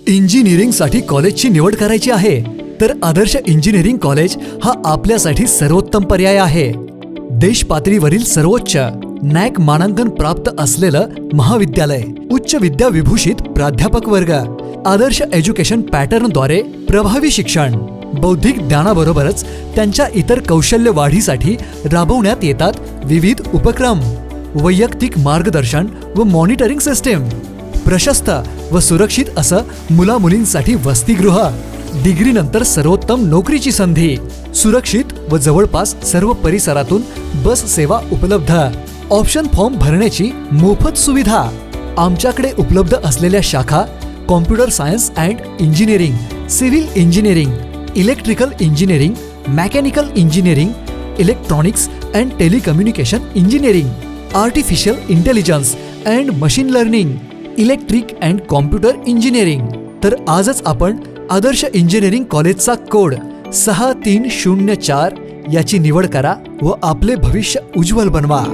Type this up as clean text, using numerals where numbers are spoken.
इंजिनिअरिंगसाठी कॉलेजची निवड करायची आहे तर आदर्श इंजिनिअरिंग कॉलेज हा आपल्यासाठी सर्वोत्तम पर्याय आहे. देश पातळीवरील सर्वोच्च नॅक मानांकन प्राप्त असलेलं महाविद्यालय, उच्च विद्याविभूषित प्राध्यापक वर्ग, आदर्श एज्युकेशन पॅटर्नद्वारे प्रभावी शिक्षण, बौद्धिक ज्ञानाबरोबरच त्यांच्या इतर कौशल्य वाढीसाठी राबवण्यात येतात विविध उपक्रम, वैयक्तिक मार्गदर्शन व मॉनिटरिंग सिस्टीम, प्रशस्त व सुरक्षित असं मुलामुलींसाठी वसतिगृह, डिग्रीनंतर सर्वोत्तम नोकरीची संधी, सुरक्षित व जवळपास सर्व परिसरातून बस सेवा उपलब्ध, ऑप्शन फॉर्म भरण्याची मोफत सुविधा. आमच्याकडे उपलब्ध असलेल्या शाखा computer science and engineering, civil engineering, electrical engineering, mechanical engineering, electronics and telecommunication engineering, artificial intelligence and machine learning, electric and computer engineering. तर आजच आपण आदर्श इंजिनिअरिंग कॉलेजचा कोड 6304 याची निवड करा व आपले भविष्य उज्ज्वल बनवा.